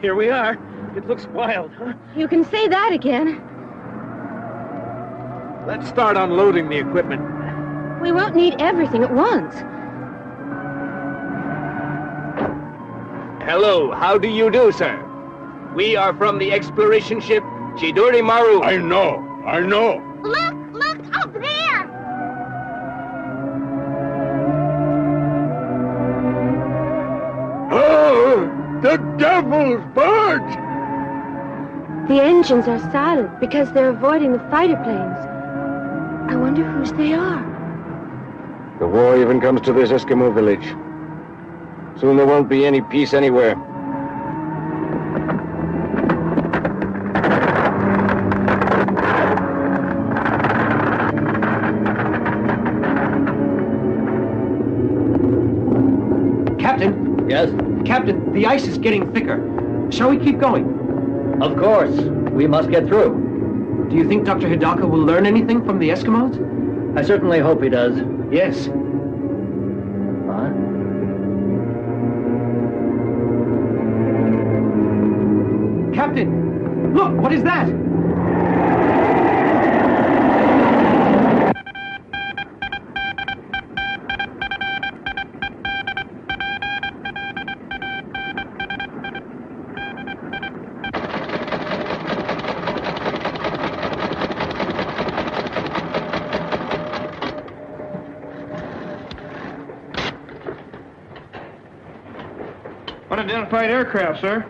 here we are. It looks wild, huh? You can say that again. Let's start unloading the equipment. We won't need everything at once. Hello, how do you do, sir? We are from the exploration ship Chidori Maru. I know. Look, up there! Oh, the devil's birds! The engines are silent because they're avoiding the fighter planes. I wonder whose they are. The war even comes to this Eskimo village. Soon there won't be any peace anywhere. Captain? Yes? Captain, the ice is getting thicker. Shall we keep going? Of course. We must get through. Do you think Dr. Hidaka will learn anything from the Eskimos? I certainly hope he does. Yes. Huh? Captain, look, what is that? Unidentified aircraft, sir.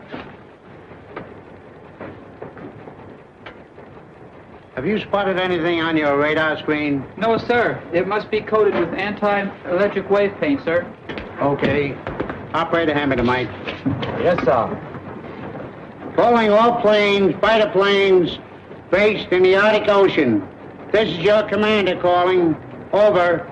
Have you spotted anything on your radar screen? No, sir. It must be coated with anti-electric wave paint, sir. Okay. Operator, hand me the mic. Yes, sir. Calling all planes, fighter planes, based in the Arctic Ocean. This is your commander calling. Over.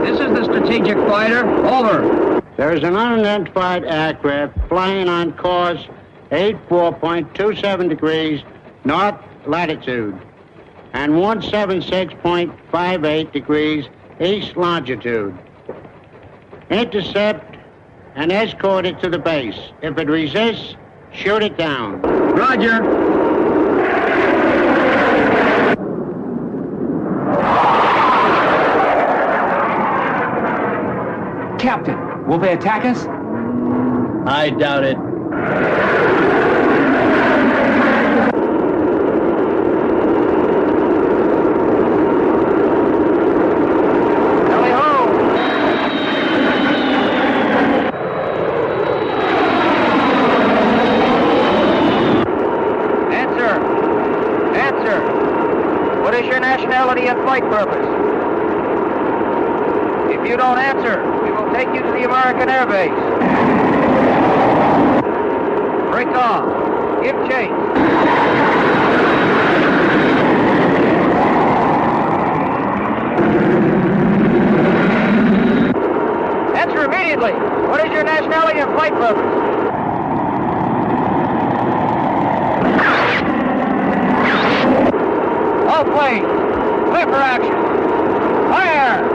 This is the strategic fighter. Over. There is an unidentified aircraft flying on course 84.27 degrees north latitude and 176.58 degrees east longitude. Intercept and escort it to the base. If it resists, shoot it down. Roger. Captain, will they attack us? I doubt it. Answer. What is your nationality and flight purpose? If you don't answer, we will take you to the American Air Base. Break off. Give chase. Answer immediately. What is your nationality and flight purpose? All planes, clear for action. Fire!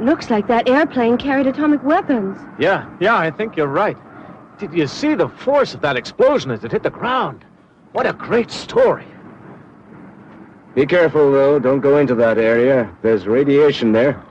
Looks like that airplane carried atomic weapons. Yeah, I think you're right. Did you see the force of that explosion as it hit the ground? What a great story. Be careful, though. Don't go into that area. There's radiation there.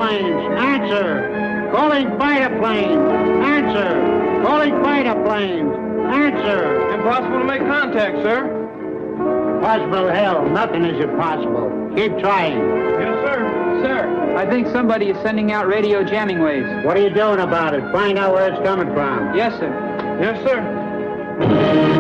planes. Answer. Calling fighter planes. Answer. Calling fighter planes. Answer. Impossible to make contact, sir. Possible hell. Nothing is impossible. Keep trying. Yes, sir. Sir, I think somebody is sending out radio jamming waves. What are you doing about it? Find out where it's coming from. Yes, sir. Yes, sir.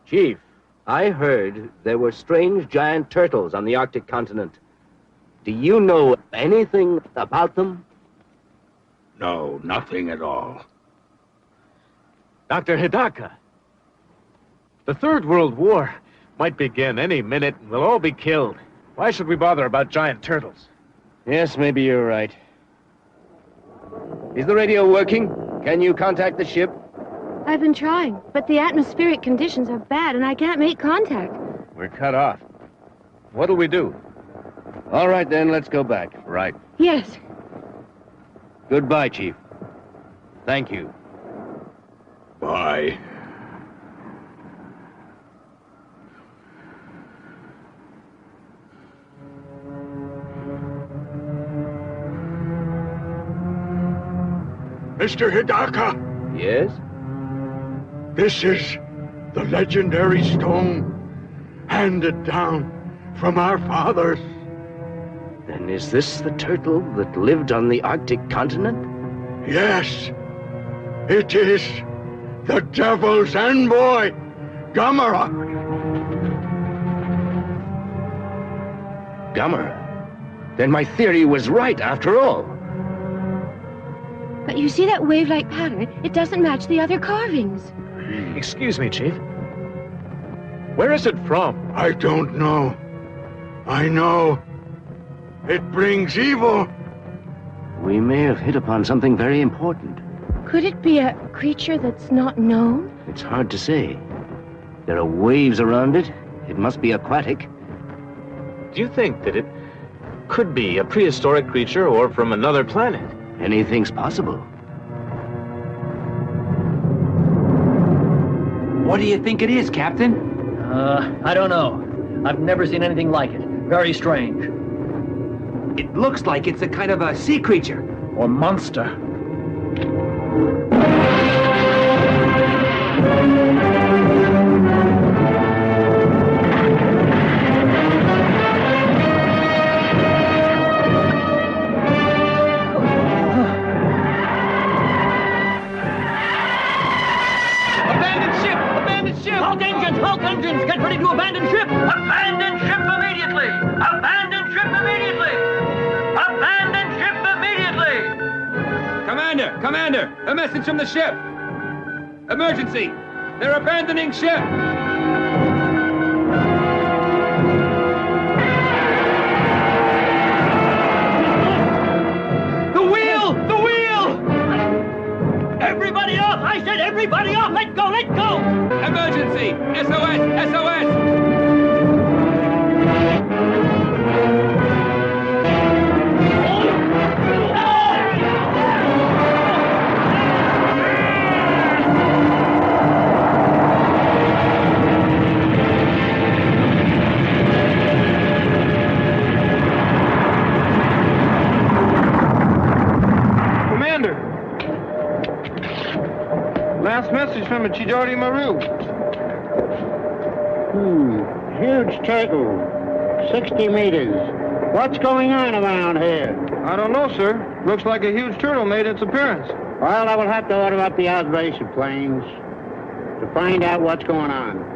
Chief, I heard there were strange giant turtles on the Arctic continent. Do you know anything about them? No, nothing at all. Dr. Hidaka, the Third World War might begin any minute and we'll all be killed. Why should we bother about giant turtles? Yes, maybe you're right. Is the radio working? Can you contact the ship? I've been trying, but the atmospheric conditions are bad and I can't make contact. We're cut off. What'll we do? All right, then, let's go back. Right. Yes. Goodbye, Chief. Thank you. Bye. Mr. Hidaka, Yes? this is the legendary stone handed down from our fathers. Then is this the turtle that lived on the Arctic continent? Yes, it is the Devil's Envoy, Gamera. Gamera. Then my theory was right after all. But you see that wave-like pattern? It doesn't match the other carvings. Excuse me, Chief. Where is it from? I don't know. I know. It brings evil. We may have hit upon something very important. Could it be a creature that's not known? It's hard to say. There are waves around it. It must be aquatic. Do you think that it could be a prehistoric creature or from another planet? Anything's possible. What do you think it is, Captain? I don't know. I've never seen anything like it. Very strange. It looks like it's a kind of a sea creature. Or monster. Halt engines! Get ready to abandon ship! Abandon ship immediately! Abandon ship immediately! Abandon ship immediately! Commander! A message from the ship! Emergency! They're abandoning ship! The wheel! Everybody off! I said everybody off! Let go! Emergency! SOS! Commander! Last message from a Chidori Maru. Huge turtle. 60 meters. What's going on around here? I don't know, sir. Looks like a huge turtle made its appearance. Well, I will have to order up the observation planes to find out what's going on.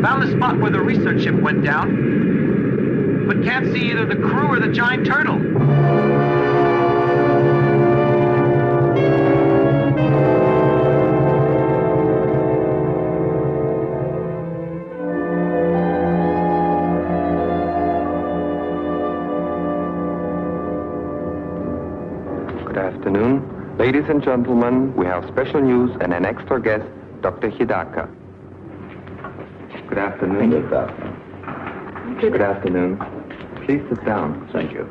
Found the spot where the research ship went down, but can't see either the crew or the giant turtle. Good afternoon. Ladies and gentlemen, we have special news and an extra guest, Dr. Hidaka. Good afternoon. Good afternoon. Please sit down. Thank you.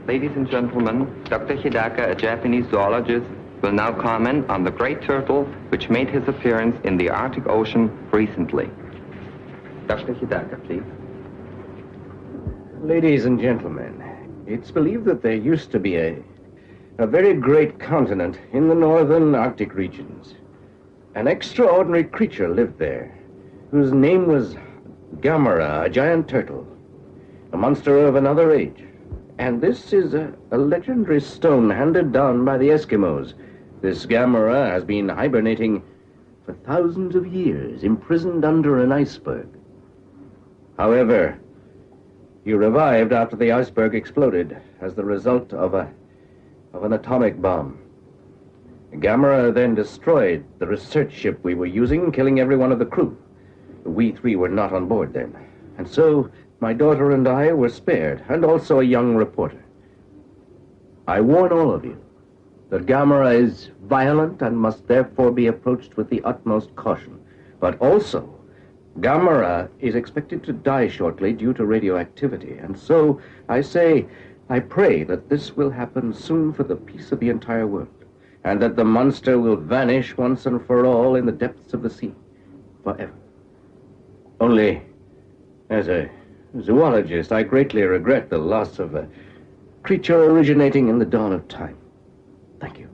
Ladies and gentlemen, Dr. Hidaka, a Japanese zoologist, will now comment on the great turtle which made his appearance in the Arctic Ocean recently. Dr. Hidaka, please. Ladies and gentlemen, it's believed that there used to be a very great continent in the northern Arctic regions. An extraordinary creature lived there, whose name was Gamera, a giant turtle, a monster of another age. And this is a legendary stone handed down by the Eskimos. This Gamera has been hibernating for thousands of years, imprisoned under an iceberg. However, he revived after the iceberg exploded as the result of an atomic bomb. Gamera then destroyed the research ship we were using, killing every one of the crew. We three were not on board then. And so my daughter and I were spared, and also a young reporter. I warn all of you that Gamera is violent and must therefore be approached with the utmost caution. But also, Gamera is expected to die shortly due to radioactivity. And so I pray that this will happen soon for the peace of the entire world, and that the monster will vanish once and for all in the depths of the sea, forever. Only, as a zoologist, I greatly regret the loss of a creature originating in the dawn of time. Thank you.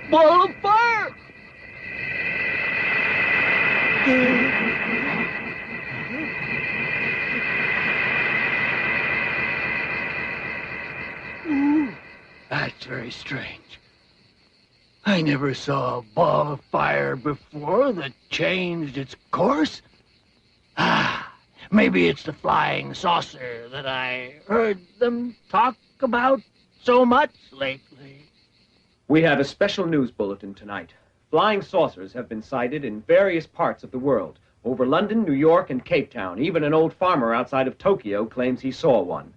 Ball of fire! That's very strange. I never saw a ball of fire before that changed its course. Maybe it's the flying saucer that I heard them talk about so much lately. We have a special news bulletin tonight. Flying saucers have been sighted in various parts of the world. Over London, New York, and Cape Town. Even an old farmer outside of Tokyo claims he saw one.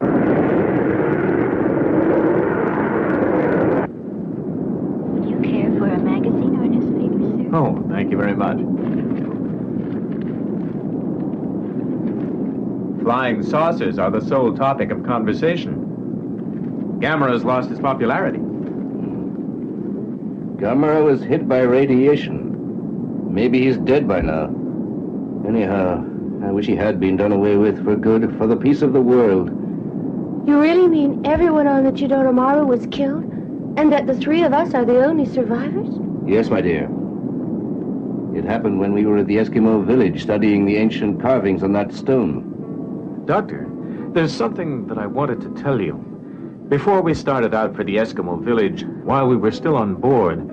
Would you care for a magazine or a newspaper, sir? Oh, thank you very much. Flying saucers are the sole topic of conversation. Gamera's lost his popularity. Gamera was hit by radiation. Maybe he's dead by now. Anyhow, I wish he had been done away with for good, for the peace of the world. You really mean everyone on the Chidoromaru was killed? And that the three of us are the only survivors? Yes, my dear. It happened when we were at the Eskimo village studying the ancient carvings on that stone. Doctor, there's something that I wanted to tell you. Before we started out for the Eskimo village, while we were still on board,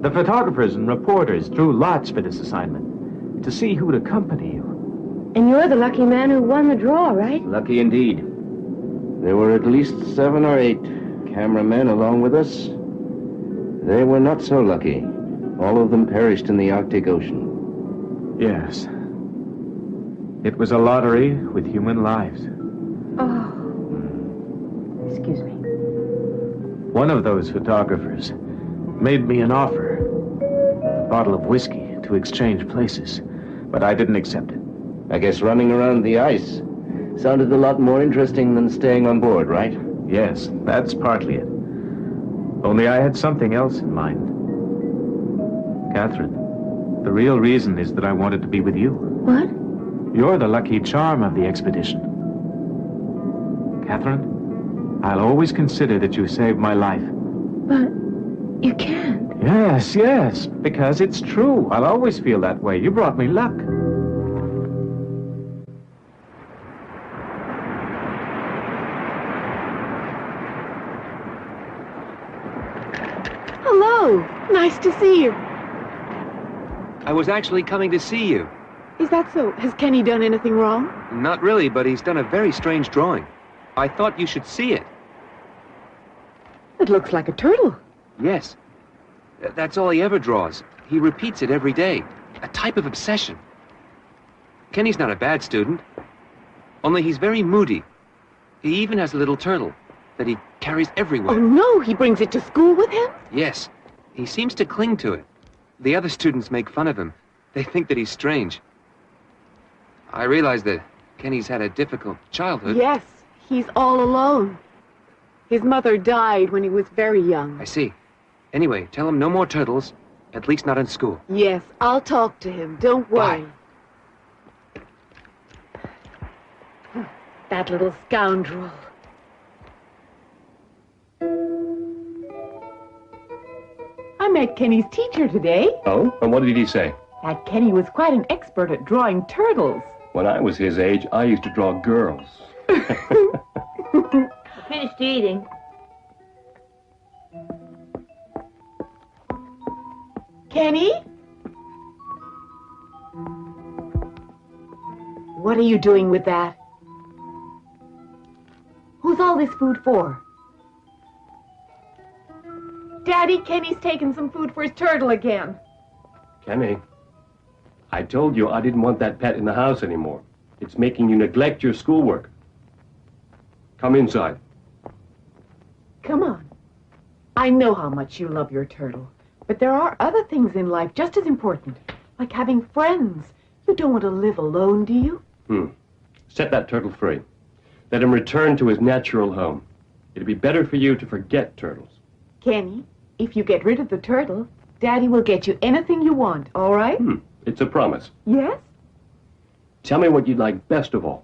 the photographers and reporters drew lots for this assignment, to see who'd accompany you. And you're the lucky man who won the draw, right? Lucky indeed. There were at least 7 or 8 cameramen along with us. They were not so lucky. All of them perished in the Arctic Ocean. Yes. It was a lottery with human lives. Oh. Excuse me. One of those photographers made me an offer. A bottle of whiskey to exchange places. But I didn't accept it. I guess running around the ice sounded a lot more interesting than staying on board, right? Yes, that's partly it. Only I had something else in mind. Catherine, the real reason is that I wanted to be with you. What? You're the lucky charm of the expedition. Catherine, I'll always consider that you saved my life. But you can't. Yes, because it's true. I'll always feel that way. You brought me luck. Hello. Nice to see you. I was actually coming to see you. Is that so? Has Kenny done anything wrong? Not really, but he's done a very strange drawing. I thought you should see it. It looks like a turtle. Yes. That's all he ever draws. He repeats it every day. A type of obsession. Kenny's not a bad student. Only he's very moody. He even has a little turtle that he carries everywhere. Oh, no, he brings it to school with him? Yes. He seems to cling to it. The other students make fun of him. They think that he's strange. I realize that Kenny's had a difficult childhood. Yes, he's all alone. His mother died when he was very young. I see. Anyway, tell him no more turtles, at least not in school. Yes, I'll talk to him. Don't worry. Bye. That little scoundrel. I met Kenny's teacher today. Oh? And what did he say? That Kenny was quite an expert at drawing turtles. When I was his age, I used to draw girls. Finished eating. Kenny? What are you doing with that? Who's all this food for? Daddy, Kenny's taken some food for his turtle again. Kenny, I told you I didn't want that pet in the house anymore. It's making you neglect your schoolwork. Come inside. Come on. I know how much you love your turtle, but there are other things in life just as important, like having friends. You don't want to live alone, do you? Set that turtle free. Let him return to his natural home. It'd be better for you to forget turtles. Kenny, if you get rid of the turtle, Daddy will get you anything you want, all right? It's a promise. Yes? Tell me what you'd like best of all.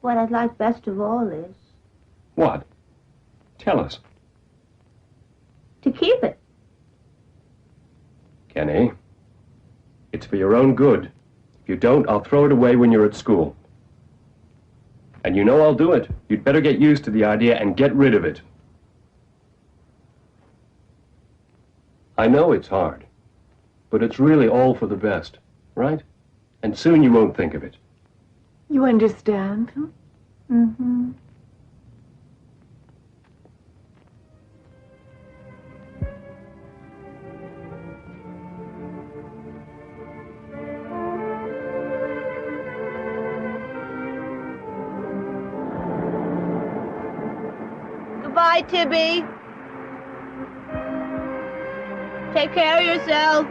What I'd like best of all is What? Tell us. to keep it. Kenny, it's for your own good. If you don't, I'll throw it away when you're at school. And you know I'll do it. You'd better get used to the idea and get rid of it. I know it's hard, but it's really all for the best, right? And soon you won't think of it. You understand? Mm-hmm. Goodbye, Tibby. Take care of yourself.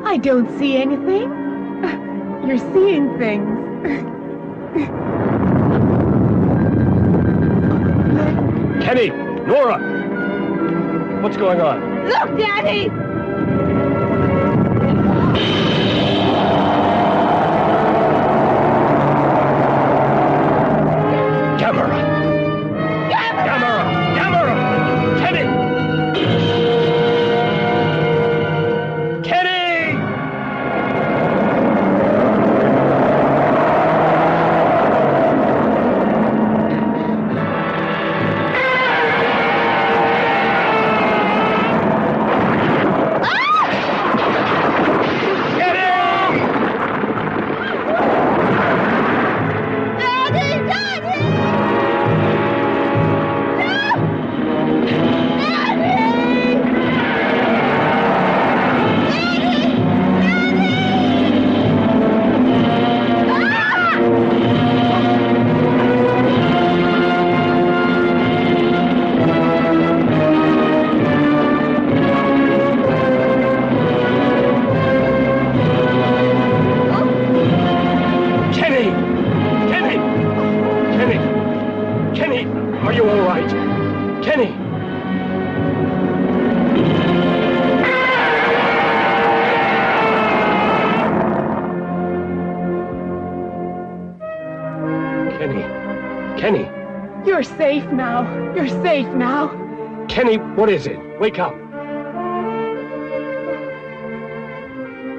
I don't see anything. You're seeing things. Kenny! Nora! What's going on? Look, Daddy! Gamera! Gamera! Gamera! Kenny! Kenny! Kenny! You're safe now. You're safe now. Kenny, what is it? Wake up.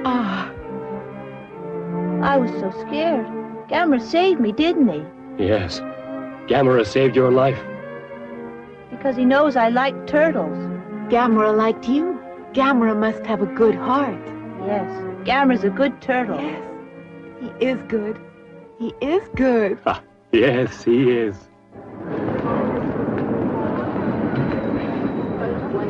Ah. I was so scared. Gamera saved me, didn't he? Yes. Gamera saved your life. Because he knows I like turtles. Gamera liked you. Gamera must have a good heart. Yes. Gamera's a good turtle. Yes. He is good. He is good. Yes, he is.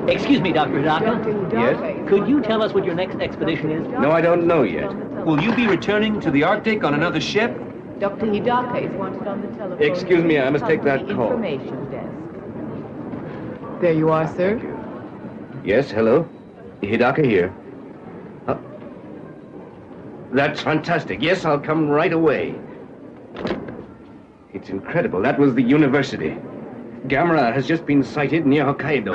Excuse me, Dr. Hidaka. Yes? Could you tell us what your next expedition is? No, I don't know yet. Will you be returning to the Arctic on another ship? Dr. Hidaka is wanted on the telephone. Excuse me, I must take that call. Information desk. There you are, sir. Yes, hello? Hidaka here. That's fantastic. Yes, I'll come right away. It's incredible. That was the university. Gamera has just been sighted near Hokkaido.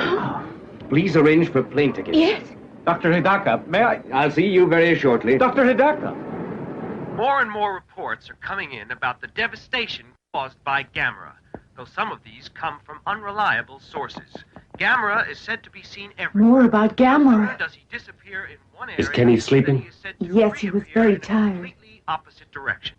Please arrange for plane tickets. Yes. Dr. Hidaka, may I? I'll see you very shortly. Dr. Hidaka! More and more reports are coming in about the devastation caused by Gamera, though some of these come from unreliable sources. Gamera is said to be seen everywhere. More about Gamera. Does he disappear in one area? Is Kenny sleeping? Yes, he was very tired. Completely opposite direction.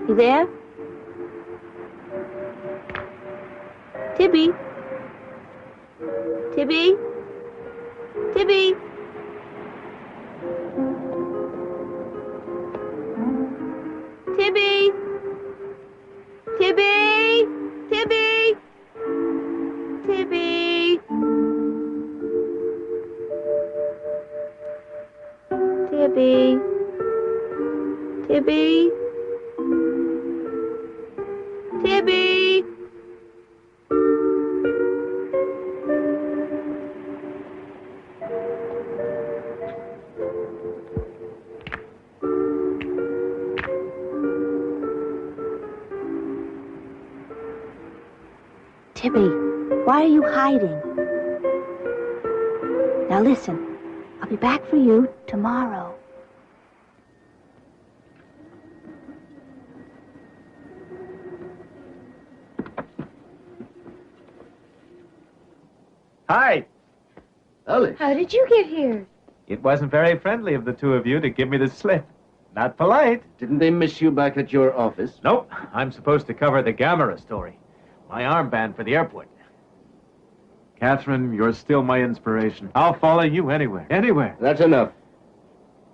You there? Tibby? Tibby? Tibby? Tibby? Tibby? Tibby? Tibby? Tibby? Tibby? Tibby! Tibby, why are you hiding? Now listen, I'll be back for you tomorrow. Hi. Alex. How did you get here? It wasn't very friendly of the two of you to give me the slip. Not polite. Didn't they miss you back at your office? Nope. I'm supposed to cover the Gamera story. My armband for the airport. Catherine, you're still my inspiration. I'll follow you anywhere. Anywhere. That's enough.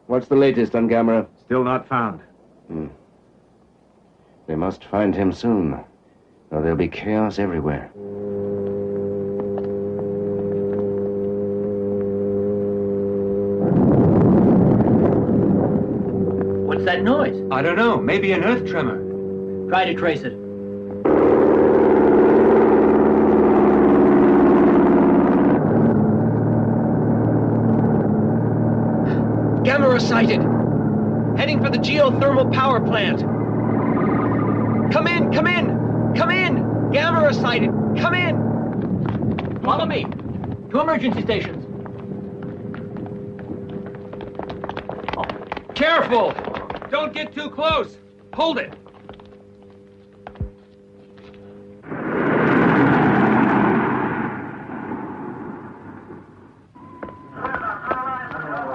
What's the latest on Gamera? Still not found. They must find him soon, or there'll be chaos everywhere. What's that noise? I don't know. Maybe an earth tremor. Try to trace it. Gamera sighted! Heading for the geothermal power plant! Come in! Come in! Come in! Gamera sighted! Come in! Follow me. To emergency stations. Careful! Don't get too close! Hold it!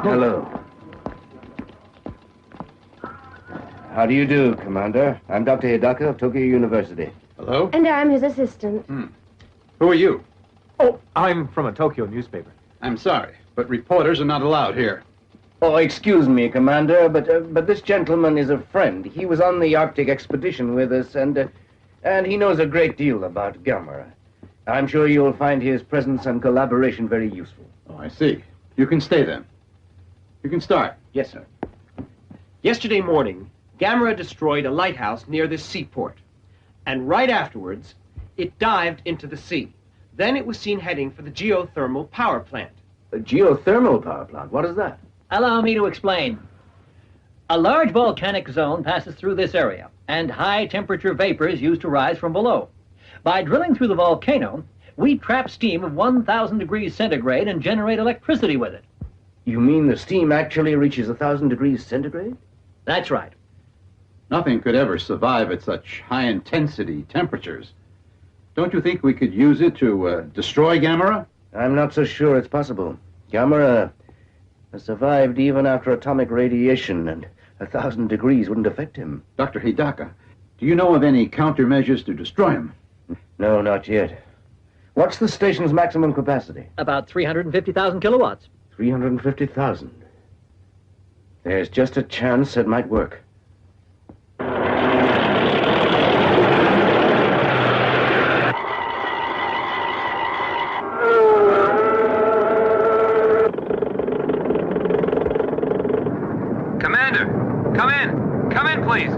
Hello. How do you do, Commander? I'm Dr. Hidaka of Tokyo University. Hello? And I'm his assistant. Who are you? Oh, I'm from a Tokyo newspaper. I'm sorry, but reporters are not allowed here. Oh, excuse me, Commander, but this gentleman is a friend. He was on the Arctic expedition with us, and he knows a great deal about Gamera. I'm sure you'll find his presence and collaboration very useful. Oh, I see. You can stay then. You can start. Yes, sir. Yesterday morning, Gamera destroyed a lighthouse near this seaport. And right afterwards, it dived into the sea. Then it was seen heading for the geothermal power plant. A geothermal power plant? What is that? Allow me to explain. A large volcanic zone passes through this area, and high-temperature vapors used to rise from below. By drilling through the volcano, we trap steam of 1,000 degrees centigrade and generate electricity with it. You mean the steam actually reaches 1,000 degrees centigrade? That's right. Nothing could ever survive at such high-intensity temperatures. Don't you think we could use it to destroy Gamera? I'm not so sure it's possible. Gamera has survived even after atomic radiation, and 1,000 degrees wouldn't affect him. Dr. Hidaka, do you know of any countermeasures to destroy him? No, not yet. What's the station's maximum capacity? About 350,000 kilowatts. 350,000. There's just a chance it might work. Commander, come in. Come in, please.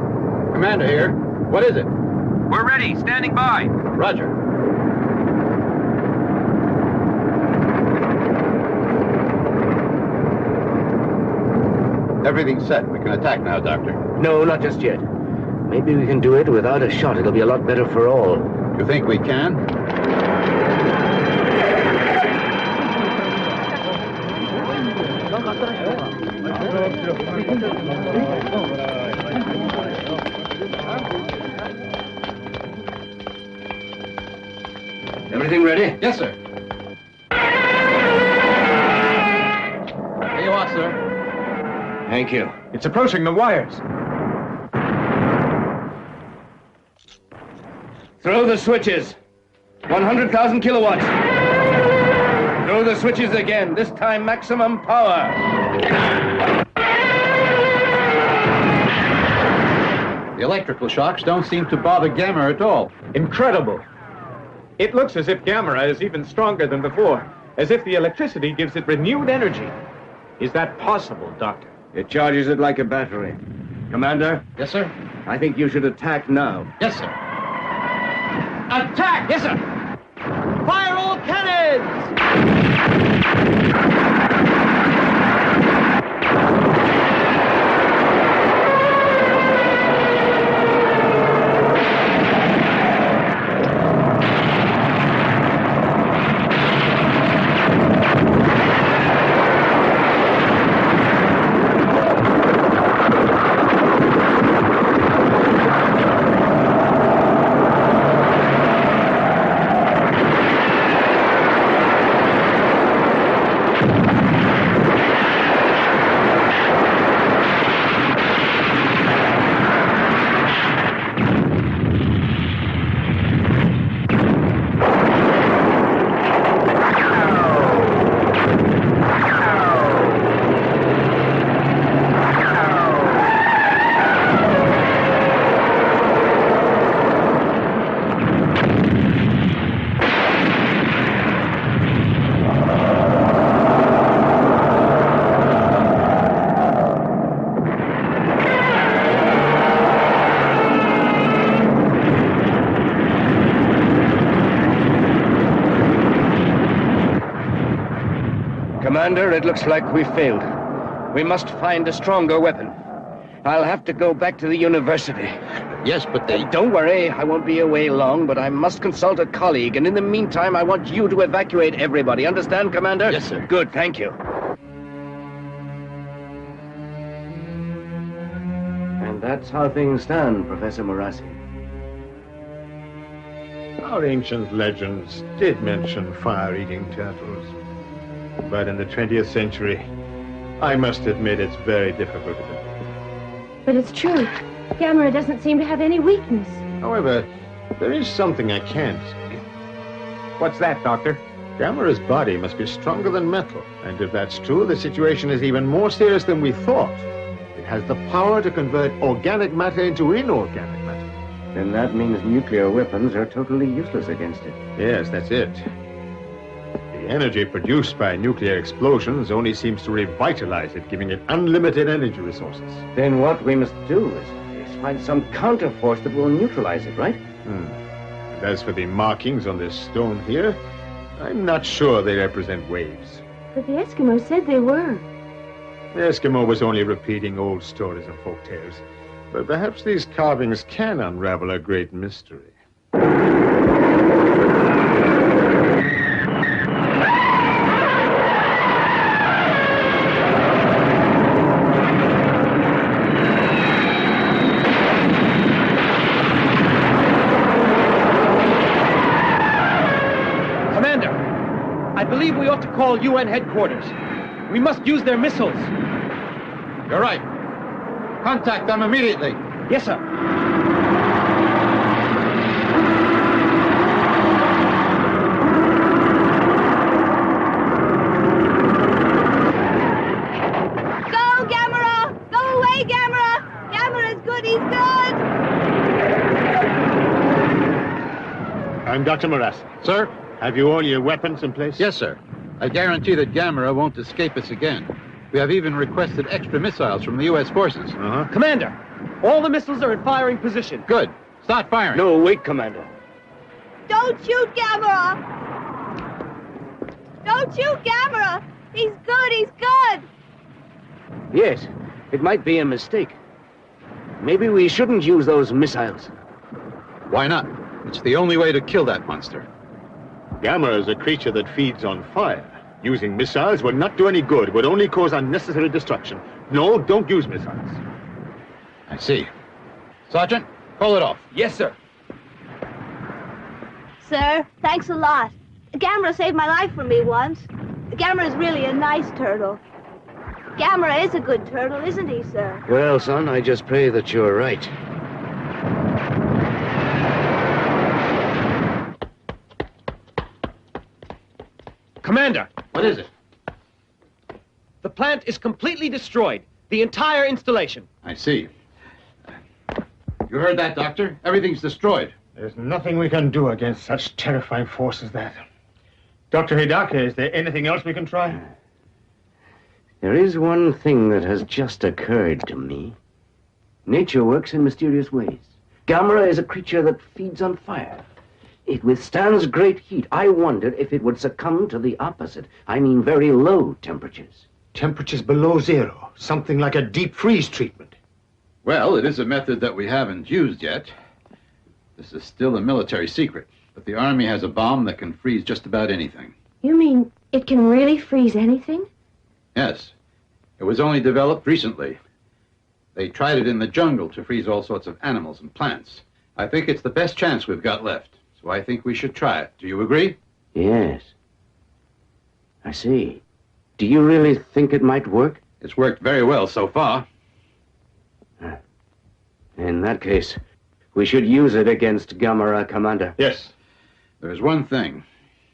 Commander here. What is it? We're ready. Standing by. Roger. Everything's set. We can attack now, Doctor. No, not just yet. Maybe we can do it without a shot. It'll be a lot better for all. You think we can? Everything ready? Yes, sir. Here you are, sir. Thank you. It's approaching the wires. Throw the switches. 100,000 kilowatts. Throw the switches again. This time maximum power. The electrical shocks don't seem to bother Gamera at all. Incredible. It looks as if Gamera is even stronger than before, as if the electricity gives it renewed energy. Is that possible, Doctor? It charges it like a battery. Commander? Yes, sir. I think you should attack now. Yes, sir. Attack! Yes, sir. Fire all cannons! Commander, it looks like we failed. We must find a stronger weapon. I'll have to go back to the university. Yes, but they... Don't worry, I won't be away long, but I must consult a colleague, and in the meantime, I want you to evacuate everybody. Understand, Commander? Yes, sir. Good, thank you. And that's how things stand, Professor Morassi. Our ancient legends did mention fire-eating turtles. But in the 20th century, I must admit it's very difficult to believe. But it's true. Gamera doesn't seem to have any weakness. However, there is something I can see. What's that, Doctor? Gamera's body must be stronger than metal. And if that's true, the situation is even more serious than we thought. It has the power to convert organic matter into inorganic matter. Then that means nuclear weapons are totally useless against it. Yes, that's it. The energy produced by nuclear explosions only seems to revitalize it, giving it unlimited energy resources. Then what we must do is find some counterforce that will neutralize it, right? And as for the markings on this stone here, I'm not sure they represent waves. But the Eskimo said they were. The Eskimo was only repeating old stories and folk tales. But perhaps these carvings can unravel a great mystery. I believe we ought to call UN headquarters. We must use their missiles. You're right. Contact them immediately. Yes, sir. Go, Gamera! Go away, Gamera! Gamera's good, he's good! I'm Dr. Morassi. Sir? Have you all your weapons in place? Yes, sir. I guarantee that Gamera won't escape us again. We have even requested extra missiles from the U.S. forces. Commander, all the missiles are in firing position. Good. Start firing. No, wait, Commander. Don't shoot, Gamera! Don't shoot, Gamera! He's good, he's good! Yes, it might be a mistake. Maybe we shouldn't use those missiles. Why not? It's the only way to kill that monster. Gamera is a creature that feeds on fire. Using missiles would not do any good. It would only cause unnecessary destruction. No, don't use missiles. I see. Sergeant, pull it off. Yes, sir. Sir, thanks a lot. Gamera saved my life for me once. Gamera is really a nice turtle. Gamera is a good turtle, isn't he, sir? Well, son, I just pray that you're right. Commander! What is it? The plant is completely destroyed. The entire installation. I see. You heard that, Doctor? Everything's destroyed. There's nothing we can do against such terrifying force as that. Dr. Hidaka, is there anything else we can try? There is one thing that has just occurred to me. Nature works in mysterious ways. Gamera is a creature that feeds on fire. It withstands great heat. I wondered if it would succumb to the opposite. I mean very low temperatures. Temperatures below zero. Something like a deep freeze treatment. Well, it is a method that we haven't used yet. This is still a military secret, but the Army has a bomb that can freeze just about anything. You mean it can really freeze anything? Yes. It was only developed recently. They tried it in the jungle to freeze all sorts of animals and plants. I think it's the best chance we've got left. So I think we should try it. Do you agree? Yes. I see. Do you really think it might work? It's worked very well so far. In that case, we should use it against Gamera, Commander. Yes. There's one thing.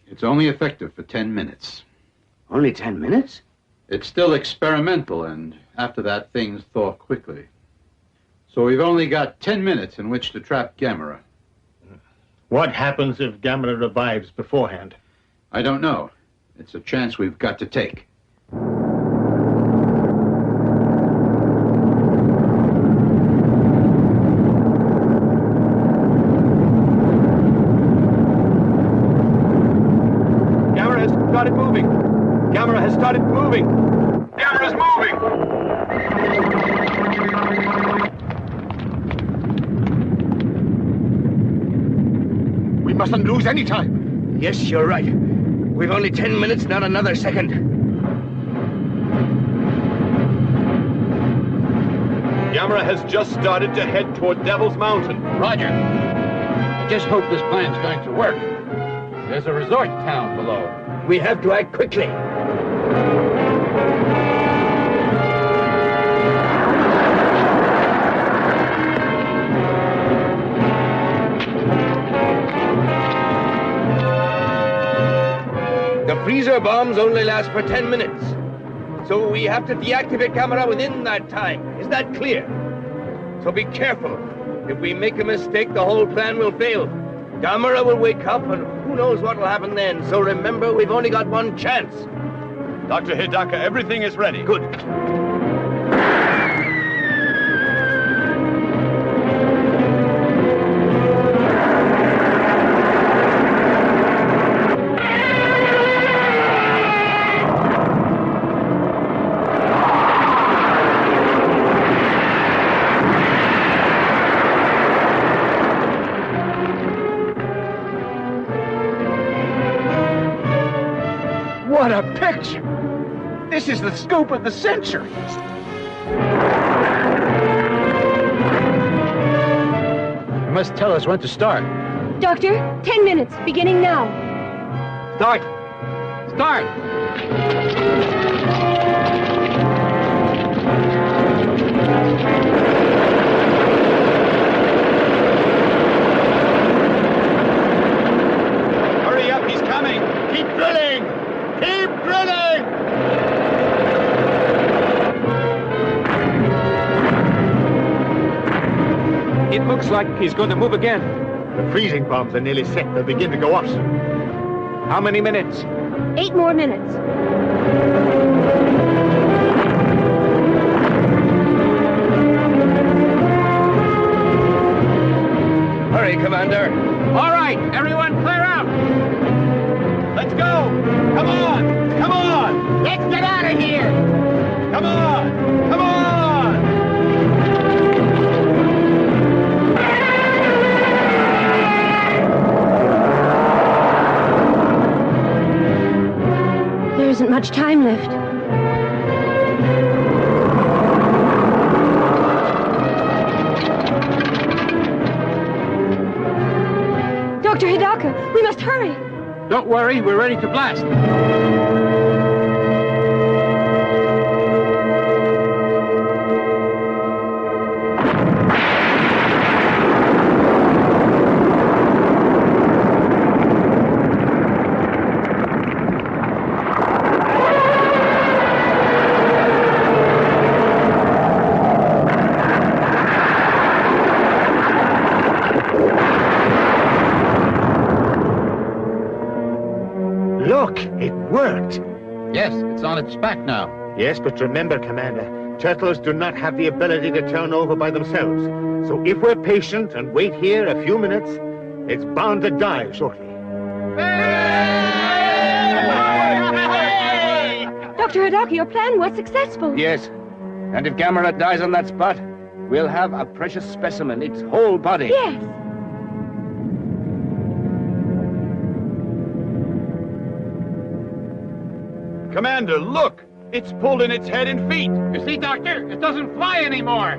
It's only effective for 10 minutes. Only 10 minutes? It's still experimental, and after that, things thaw quickly. So we've only got 10 minutes in which to trap Gamera. What happens if Gamera revives beforehand? I don't know. It's a chance we've got to take. Gamera's got it moving. Gamera has started moving. Gamera's moving! We mustn't lose any time. Yes, you're right. We've only 10 minutes, not another second. Gamera has just started to head toward Devil's Mountain. Roger. I just hope this plan's going to work. There's a resort town below. We have to act quickly. The freezer bombs only last for 10 minutes. So we have to deactivate Gamera within that time. Is that clear? So be careful. If we make a mistake, the whole plan will fail. Gamera will wake up, and who knows what will happen then. So remember, we've only got one chance. Dr. Hidaka, everything is ready. Good. What a picture! This is the scoop of the century. You must tell us when to start. Doctor, 10 minutes, beginning now. Start! Start! Hurry up, he's coming! Keep drilling! Keep drilling! It looks like he's going to move again. The freezing bombs are nearly set. They'll begin to go off soon. How many minutes? 8 more minutes. Hurry, Commander. All right, everyone clear out! Let's go! Come on! Come on! Let's get out of here! Come on! Come on! There isn't much time left. Dr. Hidaka, we must hurry. Don't worry, we're ready to blast. Look, it worked. Yes, it's on its back now. Yes, but remember, Commander, turtles do not have the ability to turn over by themselves. So if we're patient and wait here a few minutes, it's bound to die shortly. Dr. Hidaka, your plan was successful. Yes. And if Gamera dies on that spot, we'll have a precious specimen, its whole body. Yes. Commander, look! It's pulled in its head and feet! You see, Doctor? It doesn't fly anymore.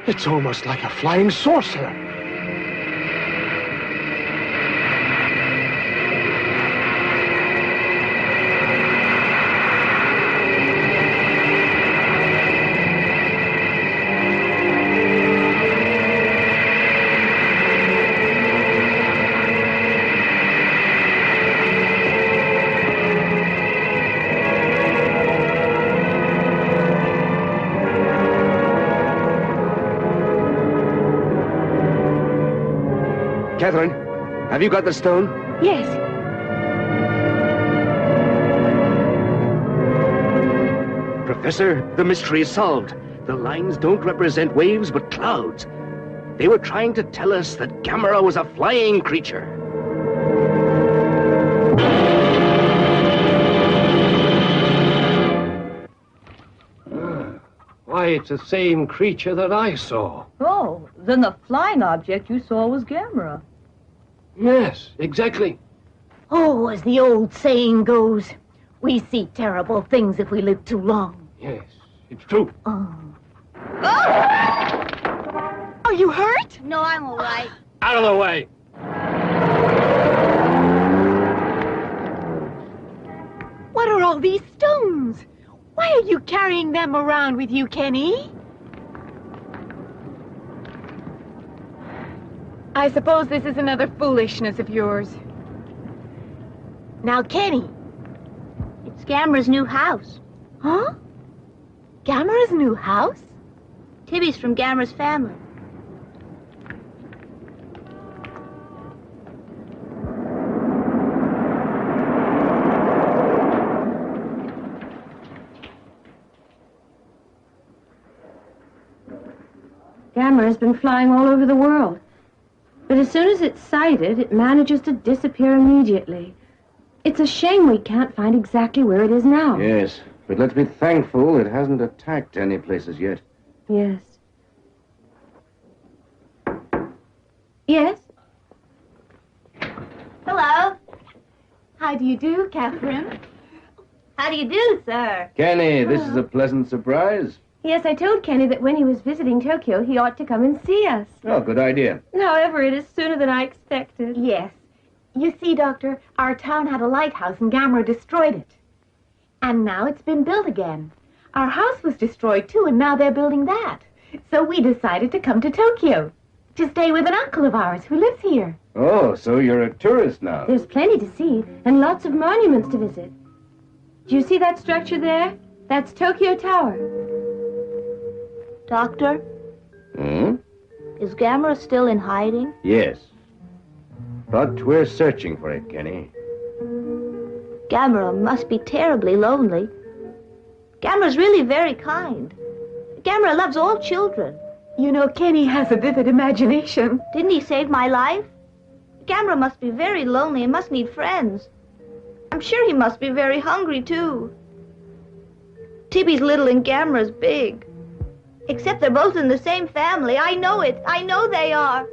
It's almost like a flying saucer. Catherine, have you got the stone? Yes. Professor, the mystery is solved. The lines don't represent waves, but clouds. They were trying to tell us that Gamera was a flying creature. Why, it's the same creature that I saw. Oh, then the flying object you saw was Gamera. Yes, exactly. Oh, as the old saying goes, we see terrible things if we live too long. Yes, it's true. Oh. Are you hurt? No, I'm all right. Out of the way. What are all these stones? Why are you carrying them around with you, Kenny? I suppose this is another foolishness of yours. Now, Kenny. It's Gamera's new house. Huh? Gamera's new house? Tibby's from Gamera's family. Gamera's been flying all over the world. But as soon as it's sighted, it manages to disappear immediately. It's a shame we can't find exactly where it is now. Yes, but let's be thankful it hasn't attacked any places yet. Yes. Yes? Hello. How do you do, Catherine? How do you do, sir? Kenny, this is a pleasant surprise. Yes, I told Kenny that when he was visiting Tokyo, he ought to come and see us. Oh, good idea. However, it is sooner than I expected. Yes. You see, Doctor, our town had a lighthouse and Gamera destroyed it. And now it's been built again. Our house was destroyed too, and now they're building that. So we decided to come to Tokyo to stay with an uncle of ours who lives here. Oh, so you're a tourist now. There's plenty to see and lots of monuments to visit. Do you see that structure there? That's Tokyo Tower. Doctor, Hmm? is Gamera still in hiding? Yes. But we're searching for it, Kenny. Gamera must be terribly lonely. Gamera's really very kind. Gamera loves all children. You know, Kenny has a vivid imagination. Didn't he save my life? Gamera must be very lonely and must need friends. I'm sure he must be very hungry, too. Tibby's little and Gamera's big. Except they're both in the same family. I know it. I know they are.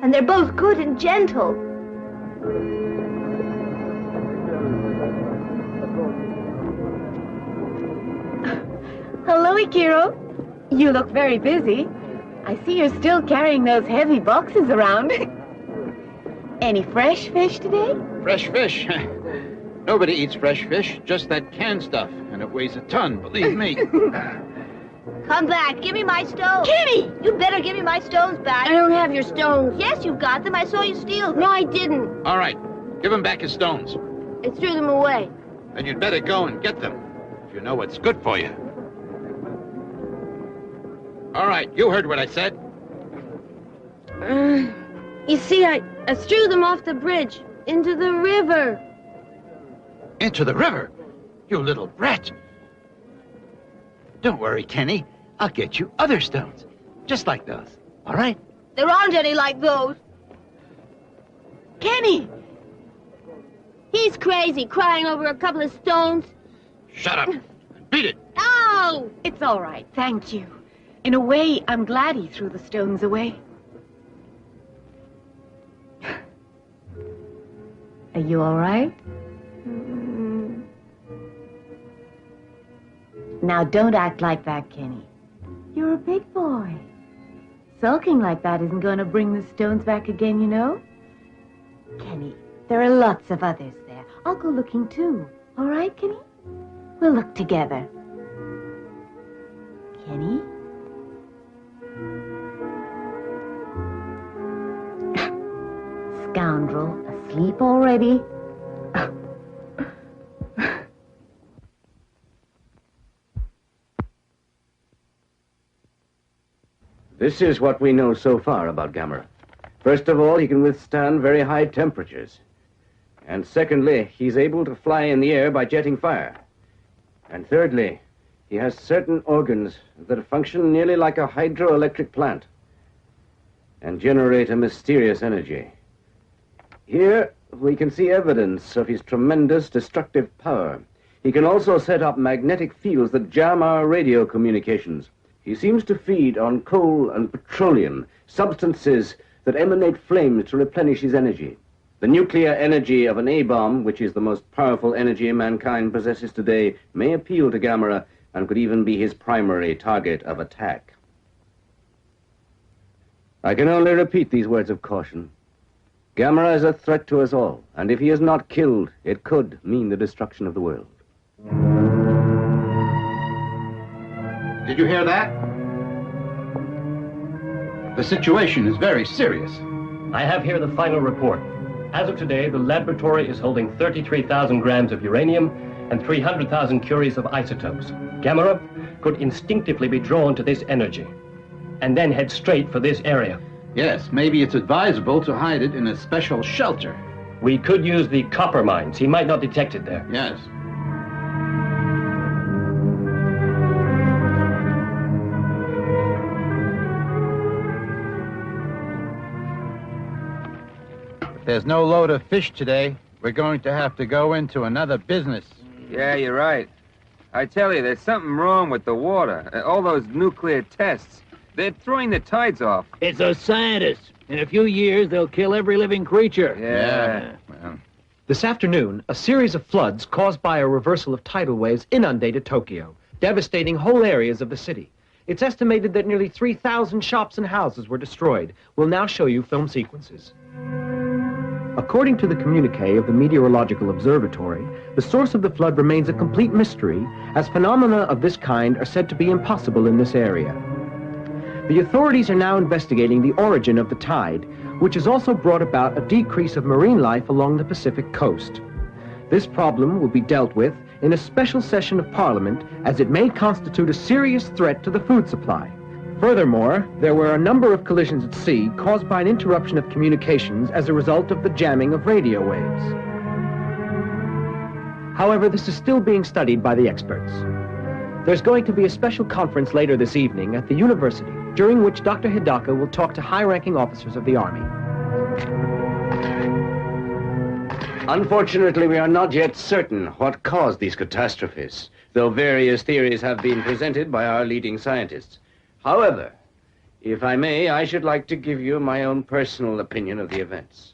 And they're both good and gentle. Hello, Ikiro. You look very busy. I see you're still carrying those heavy boxes around. Any fresh fish today? Fresh fish? Nobody eats fresh fish, just that canned stuff. And it weighs a ton, believe me. Come back. Give me my stones. Kitty! You'd better give me my stones back. I don't have your stones. Yes, you've got them. I saw you steal them. No, I didn't. All right, give him back his stones. I threw them away. Then you'd better go and get them, if you know what's good for you. All right, you heard what I said. You see, I threw them off the bridge into the river. Into the river? You little brat. Don't worry, Kenny. I'll get you other stones, just like those. All right? There aren't any like those. Kenny! He's crazy, crying over a couple of stones. Shut up. Beat it. Oh! It's all right, thank you. In a way, I'm glad he threw the stones away. Are you all right? Now, don't act like that, Kenny. You're a big boy. Sulking like that isn't going to bring the stones back again, you know? Kenny, there are lots of others there. I'll go looking too. All right, Kenny? We'll look together. Kenny? Scoundrel, asleep already? This is what we know so far about Gamera. First of all, he can withstand very high temperatures. And secondly, he's able to fly in the air by jetting fire. And thirdly, he has certain organs that function nearly like a hydroelectric plant and generate a mysterious energy. Here, we can see evidence of his tremendous destructive power. He can also set up magnetic fields that jam our radio communications. He seems to feed on coal and petroleum, substances that emanate flames to replenish his energy. The nuclear energy of an A-bomb, which is the most powerful energy mankind possesses today, may appeal to Gamera and could even be his primary target of attack. I can only repeat these words of caution. Gamera is a threat to us all, and if he is not killed, it could mean the destruction of the world. Did you hear that? The situation is very serious. I have here the final report. As of today, the laboratory is holding 33,000 grams of uranium and 300,000 curies of isotopes. Gamera could instinctively be drawn to this energy and then head straight for this area. Yes, maybe it's advisable to hide it in a special shelter. We could use the copper mines. He might not detect it there. Yes. If there's no load of fish today, we're going to have to go into another business. Yeah, you're right. I tell you, there's something wrong with the water. All those nuclear tests. They're throwing the tides off. It's those scientists. In a few years, they'll kill every living creature. Yeah. Well. This afternoon, a series of floods caused by a reversal of tidal waves inundated Tokyo, devastating whole areas of the city. It's estimated that nearly 3,000 shops and houses were destroyed. We'll now show you film sequences. According to the communique of the Meteorological Observatory, the source of the flood remains a complete mystery, as phenomena of this kind are said to be impossible in this area. The authorities are now investigating the origin of the tide, which has also brought about a decrease of marine life along the Pacific coast. This problem will be dealt with in a special session of Parliament, as it may constitute a serious threat to the food supply. Furthermore, there were a number of collisions at sea caused by an interruption of communications as a result of the jamming of radio waves. However, this is still being studied by the experts. There's going to be a special conference later this evening at the university, during which Dr. Hidaka will talk to high-ranking officers of the Army. Unfortunately, we are not yet certain what caused these catastrophes, though various theories have been presented by our leading scientists. However, if I may, I should like to give you my own personal opinion of the events.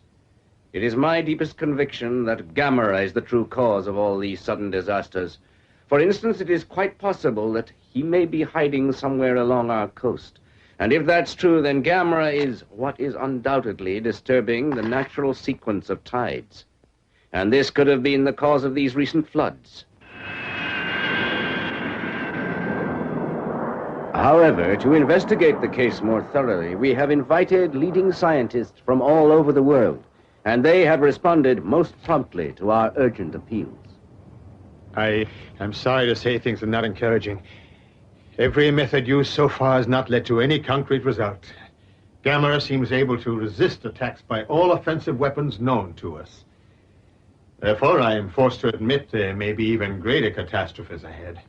It is my deepest conviction that Gamera is the true cause of all these sudden disasters. For instance, it is quite possible that he may be hiding somewhere along our coast. And if that's true, then Gamera is what is undoubtedly disturbing the natural sequence of tides. And this could have been the cause of these recent floods. However, to investigate the case more thoroughly, we have invited leading scientists from all over the world, and they have responded most promptly to our urgent appeals. I'm sorry to say things are not encouraging. Every method used so far has not led to any concrete result. Gamera seems able to resist attacks by all offensive weapons known to us. Therefore, I am forced to admit there may be even greater catastrophes ahead.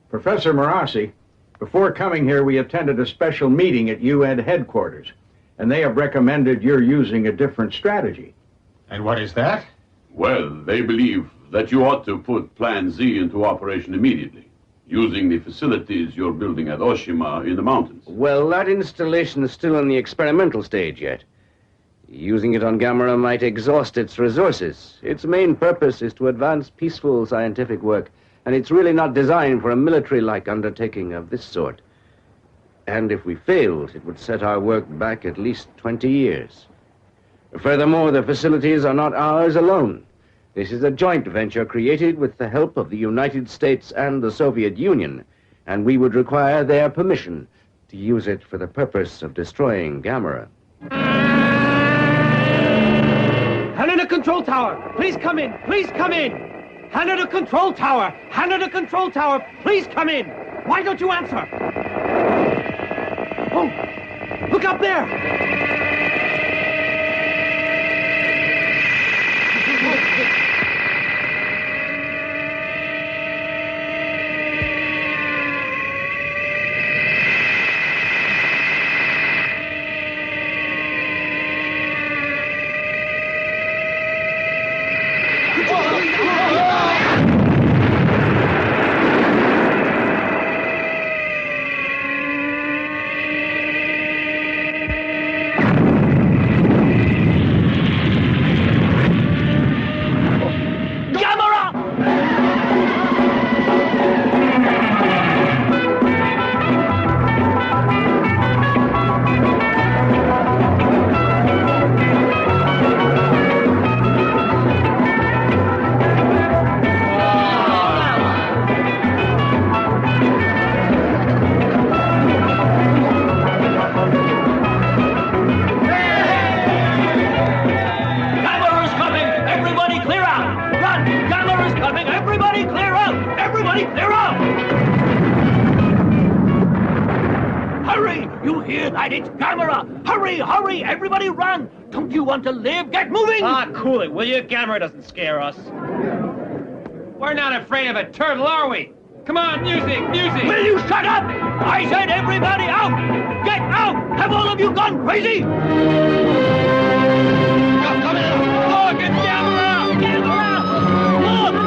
Professor Marassi, before coming here, we attended a special meeting at UN headquarters, and they have recommended you're using a different strategy. And what is that? Well, they believe that you ought to put Plan Z into operation immediately, using the facilities you're building at Oshima in the mountains. Well, that installation is still in the experimental stage yet. Using it on Gamera might exhaust its resources. Its main purpose is to advance peaceful scientific work, and it's really not designed for a military-like undertaking of this sort. And if we failed, it would set our work back at least 20 years. Furthermore, the facilities are not ours alone. This is a joint venture created with the help of the United States and the Soviet Union, and we would require their permission to use it for the purpose of destroying Gamera. Hand in the control tower! Please come in! Please come in! Hand in the control tower! Hand in the control tower! Please come in! Why don't you answer? Oh, look up there! It's Gamera! Hurry, hurry! Everybody run! Don't you want to live? Get moving! Ah, cool it, will you? Gamera doesn't scare us. We're not afraid of a turtle, are we? Come on, music, music! Will you shut up? I said everybody out! Get out! Have all of you gone crazy? Look, it's Gamera! Gamera! Look!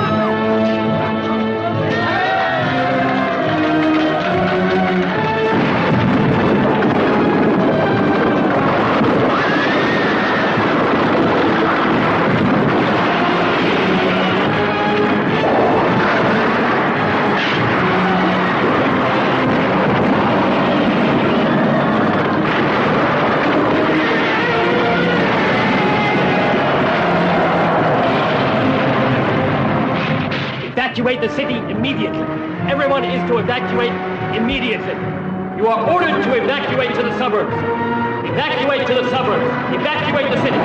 Evacuate the city immediately. Everyone is to evacuate immediately. You are ordered to evacuate to the suburbs. Evacuate to the suburbs. Evacuate the city.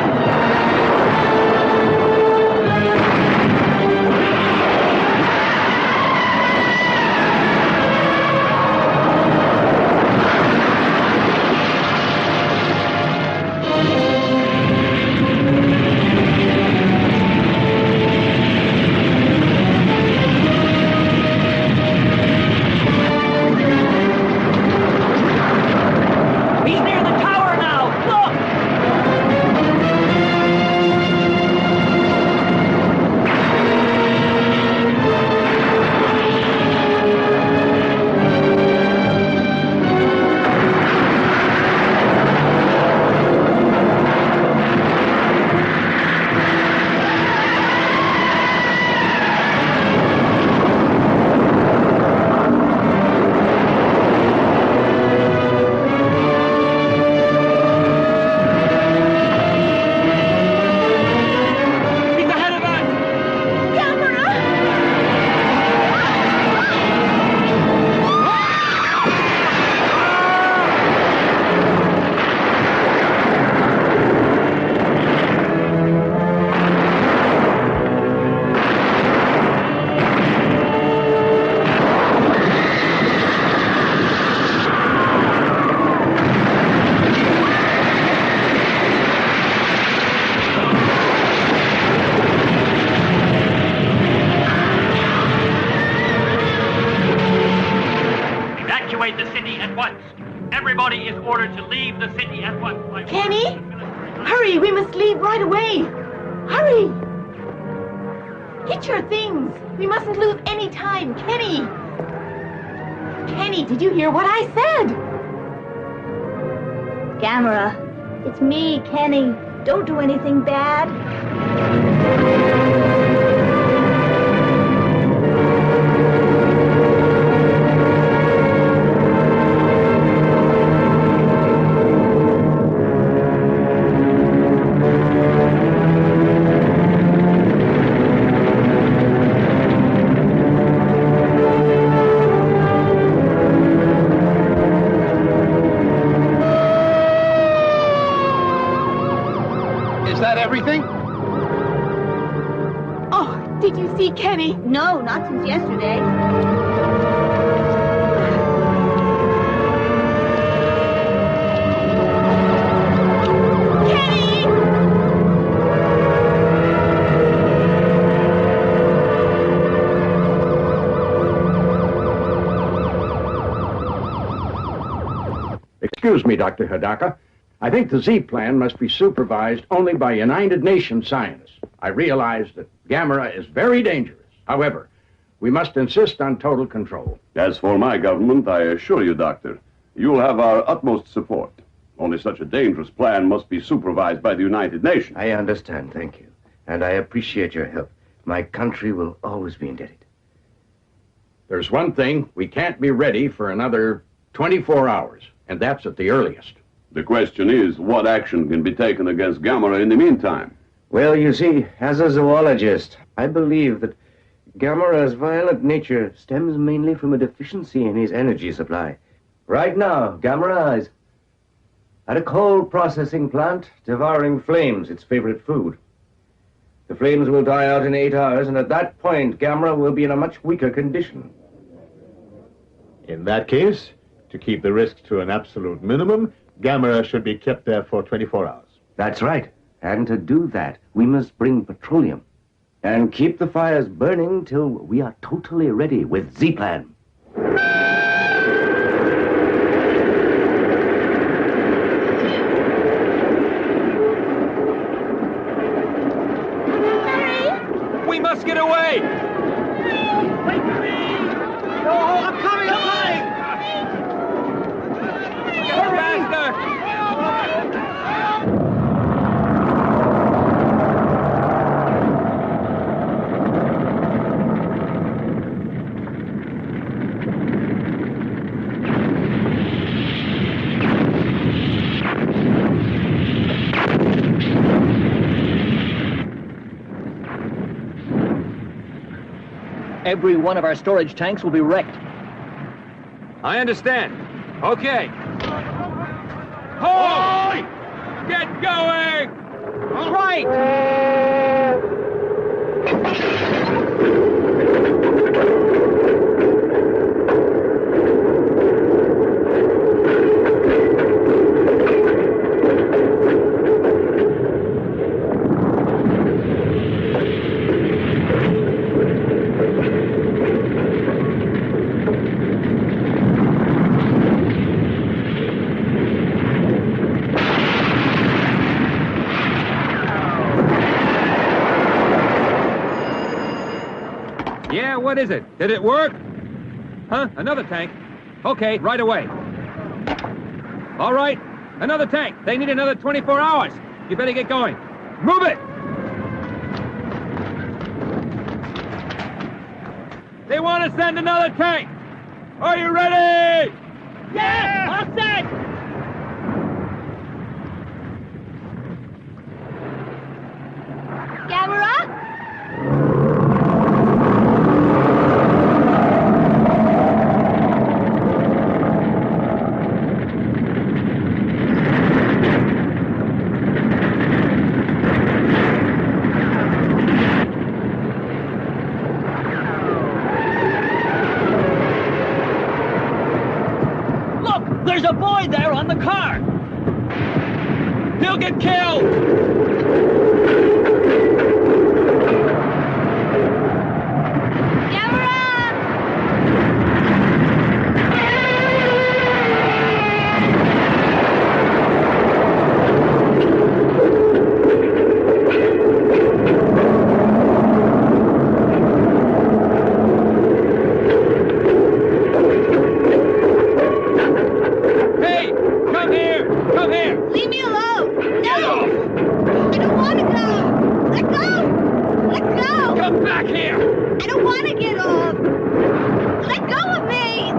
Everybody is ordered to leave the city at once. Kenny? Hurry, we must leave right away. Hurry! Get your things. We mustn't lose any time. Kenny! Kenny, did you hear what I said? Gamera, it's me, Kenny. Don't do anything bad. Everything? Oh, did you see Kenny? No, not since yesterday. Excuse me, Dr. Hidaka. I think the Z plan must be supervised only by United Nations scientists. I realize that Gamera is very dangerous. However, we must insist on total control. As for my government, I assure you, Doctor, you'll have our utmost support. Only such a dangerous plan must be supervised by the United Nations. I understand, thank you. And I appreciate your help. My country will always be indebted. There's one thing, we can't be ready for another 24 hours, and that's at the earliest. The question is, what action can be taken against Gamera in the meantime? Well, you see, as a zoologist, I believe that Gamera's violent nature stems mainly from a deficiency in his energy supply. Right now, Gamera is at a coal processing plant, devouring flames, its favorite food. The flames will die out in 8 hours, and at that point, Gamera will be in a much weaker condition. In that case, to keep the risk to an absolute minimum, Gamera should be kept there for 24 hours. That's right. And to do that, we must bring petroleum and keep the fires burning till we are totally ready with Z-Plan. We must get away! Wait for me! No, I'm coming! Get faster! Every one of our storage tanks will be wrecked. I understand. Okay. Hold! Get going! All right! Yeah, what is it? Did it work? Huh? Another tank? Okay, right away. All right, another tank. They need another 24 hours. You better get going. Move it! They want to send another tank. Are you ready? Yeah! All set! Gamera? There's a boy there on the car! He'll get killed! Leave me alone! No! I don't want to go! Let go! Let go! Come back here! I don't want to get off! Let go of me!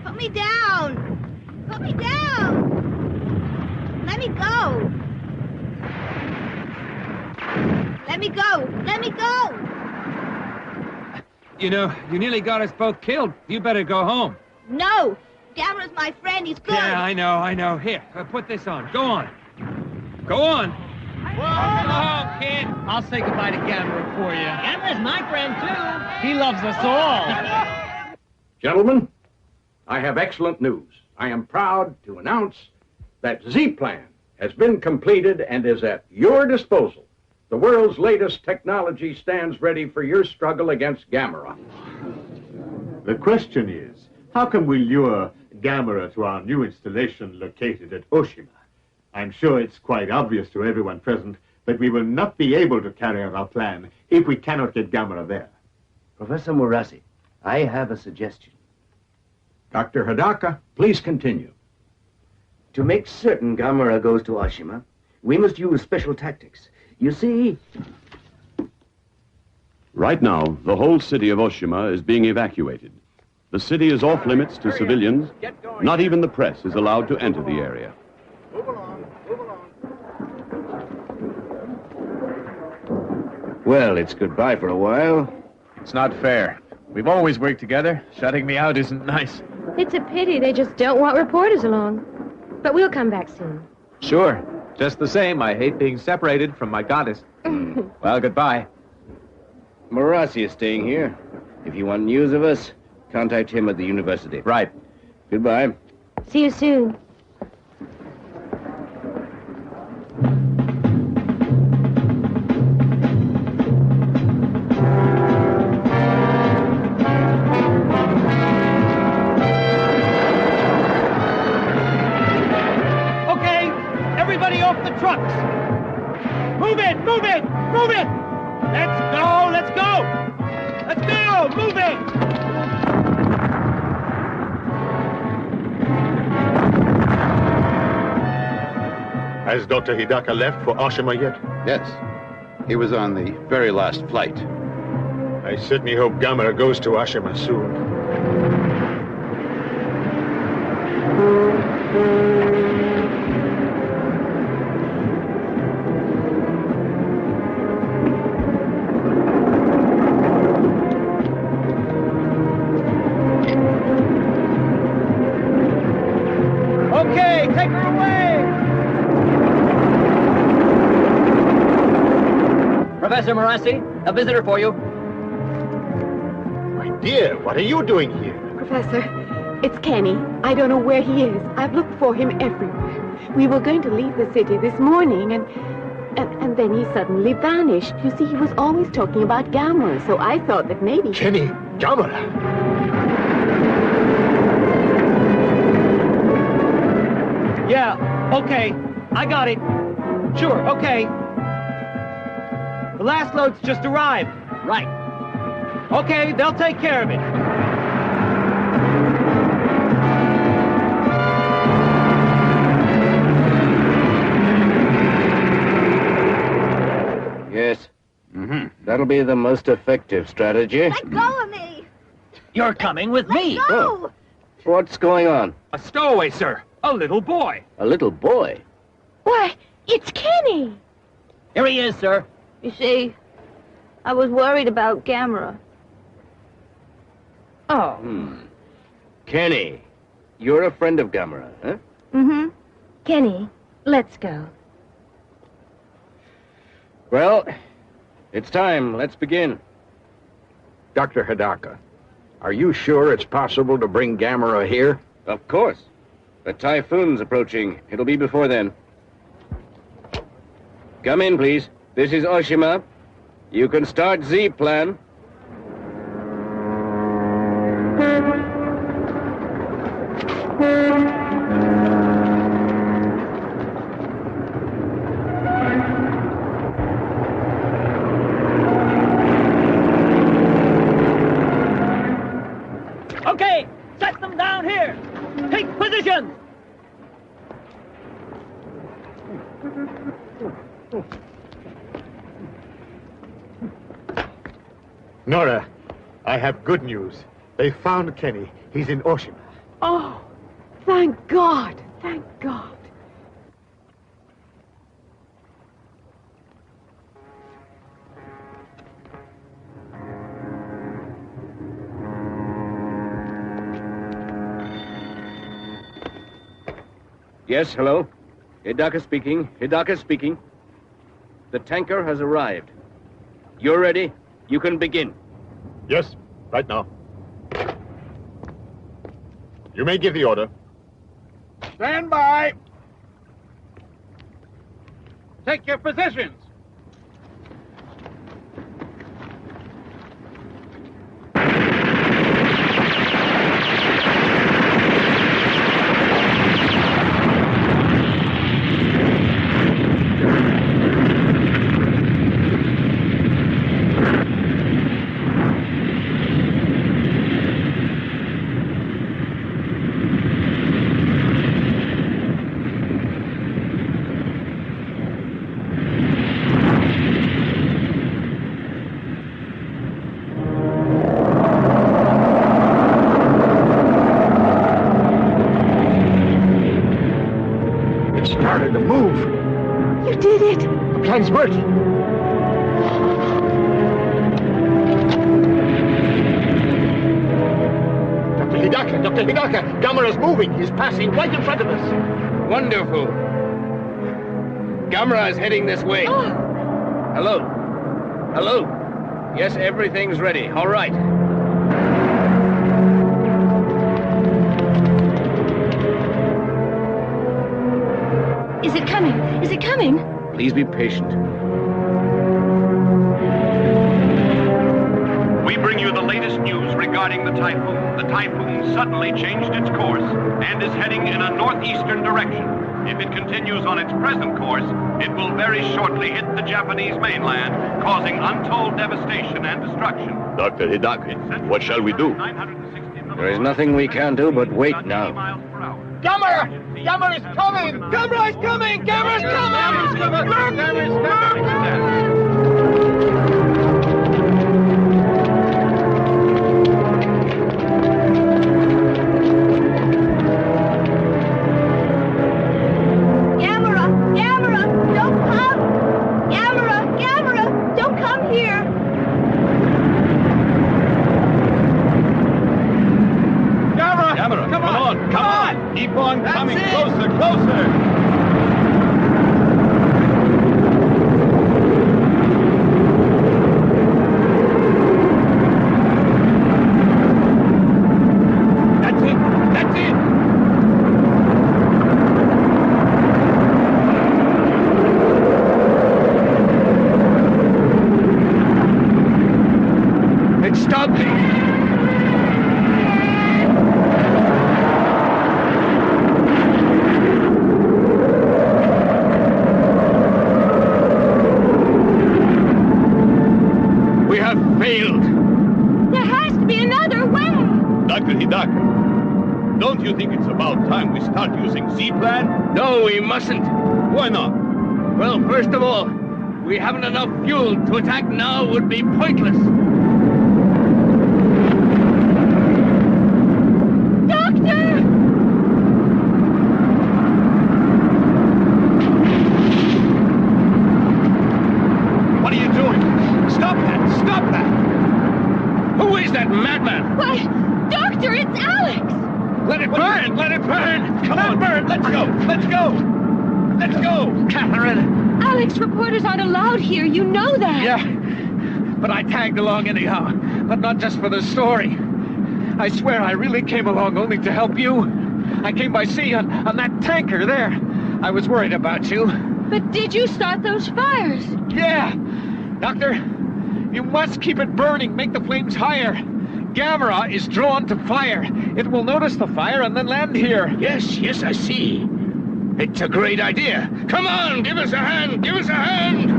Put me down! Put me down! Let me go! Let me go! Let me go! You know, you nearly got us both killed. You better go home. No! Gamera's my friend. He's good. Yeah, I know. Here, put this on. Go on. Go on. Walk along, kid. I'll say goodbye to Gamera for you. Gamera's my friend, too. He loves us all. Gentlemen, I have excellent news. I am proud to announce that Z-Plan has been completed and is at your disposal. The world's latest technology stands ready for your struggle against Gamera. The question is, how can we lure Gamera to our new installation located at Oshima? I'm sure it's quite obvious to everyone present that we will not be able to carry out our plan if we cannot get Gamera there. Professor Murasi, I have a suggestion. Dr. Hidaka, please continue. To make certain Gamera goes to Oshima, we must use special tactics. You see... Right now, the whole city of Oshima is being evacuated. The city is off limits to civilians. Not even the press is allowed to enter the area. Well, it's goodbye for a while. It's not fair. We've always worked together. Shutting me out isn't nice. It's a pity they just don't want reporters along. But we'll come back soon. Sure. Just the same, I hate being separated from my goddess. Well, goodbye. Murasi is staying here. If you want news of us, contact him at the university. Right. Goodbye. See you soon. Okay, everybody off the trucks. Move it, move it, move it. Let's go, let's go. Let's go, move it. Has Dr. Hidaka left for Oshima yet? Yes. He was on the very last flight. I certainly hope Gamera goes to Oshima soon. Okay, take her away. Professor Murasi, a visitor for you. My dear, what are you doing here? Professor, it's Kenny. I don't know where he is. I've looked for him everywhere. We were going to leave the city this morning, and then he suddenly vanished. You see, he was always talking about Gamera, so I thought that maybe... Kenny, Gamera. Yeah, okay, I got it. Sure, okay. The last load's just arrived. Right. Okay, they'll take care of it. Yes. That'll be the most effective strategy. Let go of me! You're coming with me. Let go! What's going on? A stowaway, sir. A little boy. A little boy? Why, it's Kenny. Here he is, sir. You see, I was worried about Gamera. Oh. Kenny, you're a friend of Gamera, huh? Mm-hmm. Kenny, let's go. Well, it's time. Let's begin. Dr. Hidaka, are you sure it's possible to bring Gamera here? Of course. The typhoon's approaching. It'll be before then. Come in, please. This is Oshima. You can start Z-Plan. Okay, set them down here. Take position. Nora, I have good news. They found Kenny. He's in Oshima. Oh, thank God. Thank God. Yes, hello? Hidaka speaking. Hidaka speaking. The tanker has arrived. You're ready? You can begin. Yes, right now. You may give the order. Stand by. Take your positions. Started to move. You did it! The plan's working. Dr. Hidaka, Gamera's moving. He's passing right in front of us. Wonderful. Gamera is heading this way. Oh. Hello. Hello. Yes, everything's ready. All right. Is it coming? Is it coming? Please be patient. We bring you the latest news regarding the typhoon. The typhoon suddenly changed its course and is heading in a northeastern direction. If it continues on its present course, it will very shortly hit the Japanese mainland, causing untold devastation and destruction. Dr. Hidaka, what shall we do? There is nothing we can do but wait now. Gamera! Gamera's coming! Gamera's coming! Gamera's coming! Gamera's coming! Keep on coming closer, closer! That's it! That's it! It stopped me! Don't you think it's about time we start using Z-Plan? No, we mustn't. Why not? Well, first of all, we haven't enough fuel. To attack now would be pointless. Doctor! What are you doing? Stop that! Stop that! Who is that madman? Why, Doctor, it's Alex! Let it burn! Let it burn! Come on, burn! Let's go! Let's go! Let's go! Catherine! Alex, reporters aren't allowed here. You know that. Yeah, but I tagged along anyhow. But not just for the story. I swear I really came along only to help you. I came by sea on that tanker there. I was worried about you. But did you start those fires? Yeah! Doctor, you must keep it burning. Make the flames higher. Gamera is drawn to fire. It will notice the fire and then land here. Yes, I see. It's a great idea. Come on, give us a hand, give us a hand!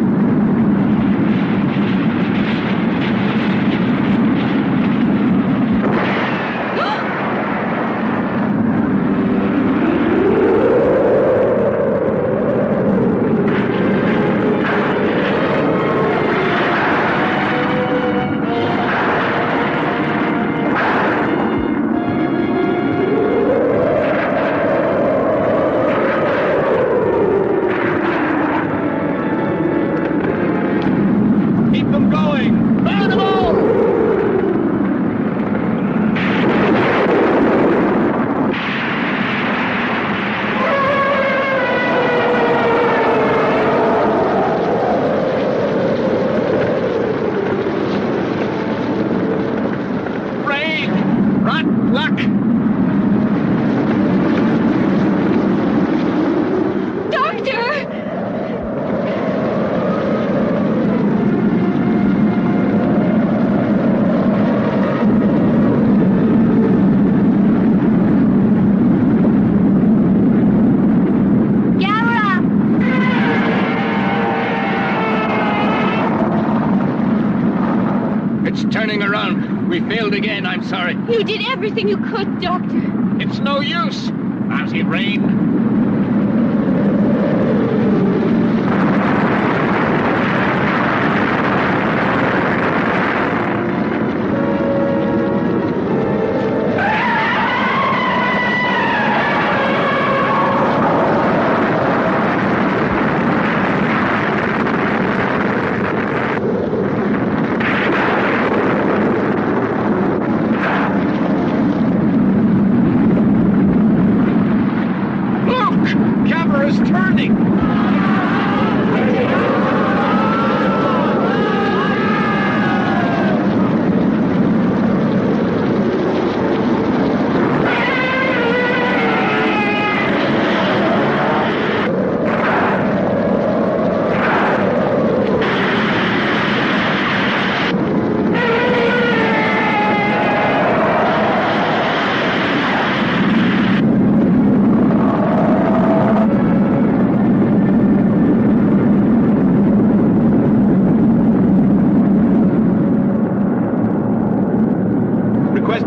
turning around. We failed again, I'm sorry. You did everything you could, Doctor. It's no use. Lousy rain.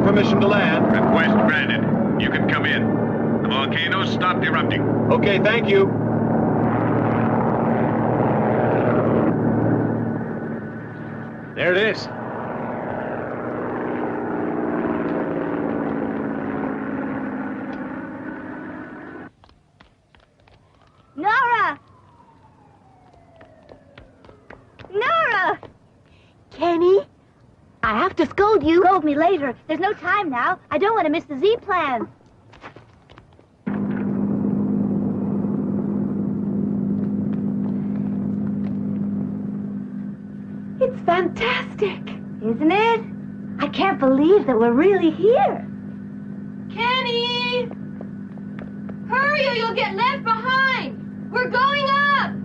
Permission to land. Request granted. You can come in. The volcano stopped erupting. Okay, thank you. There it is. Nora! Nora! Kenny? I have to scold you. Scold me later. There's no time now. I don't want to miss the Z plan. It's fantastic. Isn't it? I can't believe that we're really here. Kenny! Hurry or you'll get left behind! We're going up!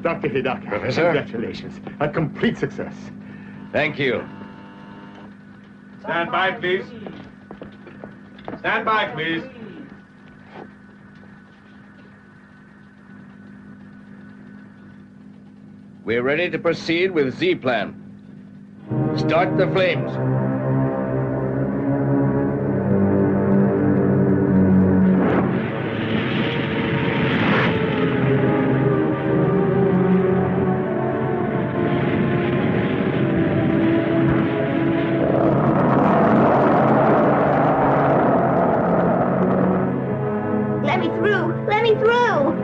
Dr. Hidaka, Professor? congratulations. A complete success. Thank you. Stand by, please. Stand by, please. We're ready to proceed with Z plan. Start the flames. Let me through! Let me through!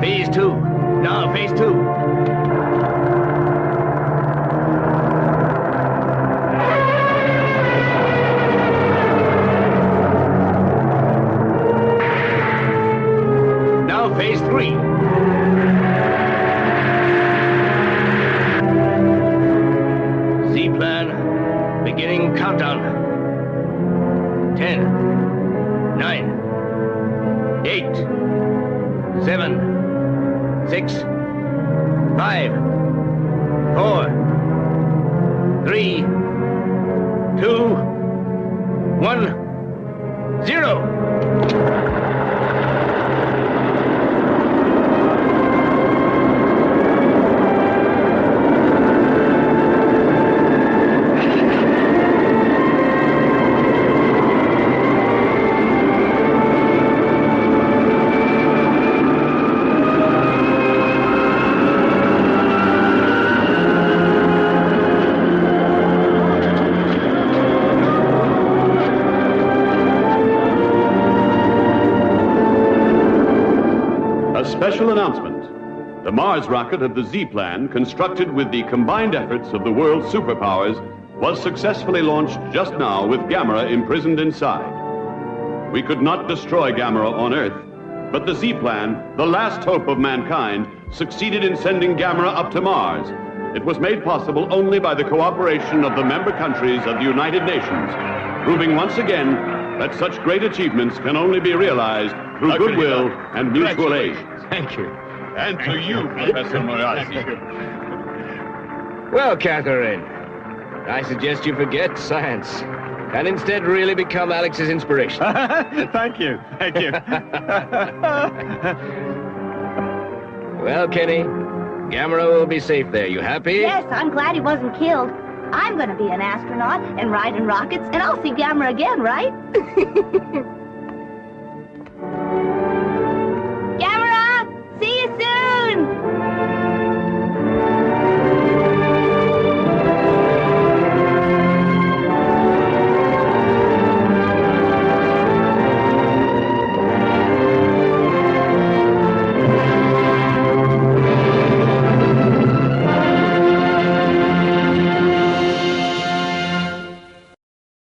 Phase 2. Now, phase 2. Now, phase 3. Z plan, beginning countdown. 10, 9, 8, 7, 6, 5, 4, 3, 2, 1, 0. announcement. The Mars rocket of the Z-Plan, constructed with the combined efforts of the world's superpowers, was successfully launched just now with Gamera imprisoned inside. We could not destroy Gamera on Earth, but the Z-Plan, the last hope of mankind, succeeded in sending Gamera up to Mars. It was made possible only by the cooperation of the member countries of the United Nations, proving once again that such great achievements can only be realized through goodwill and mutual aid. Thank you. And to you, Professor Morazzi. Well, Catherine, I suggest you forget science and instead really become Alex's inspiration. Thank you. Thank you. Well, Kenny, Gamera will be safe there. You happy? Yes, I'm glad he wasn't killed. I'm going to be an astronaut and ride in rockets, and I'll see Gamera again, right?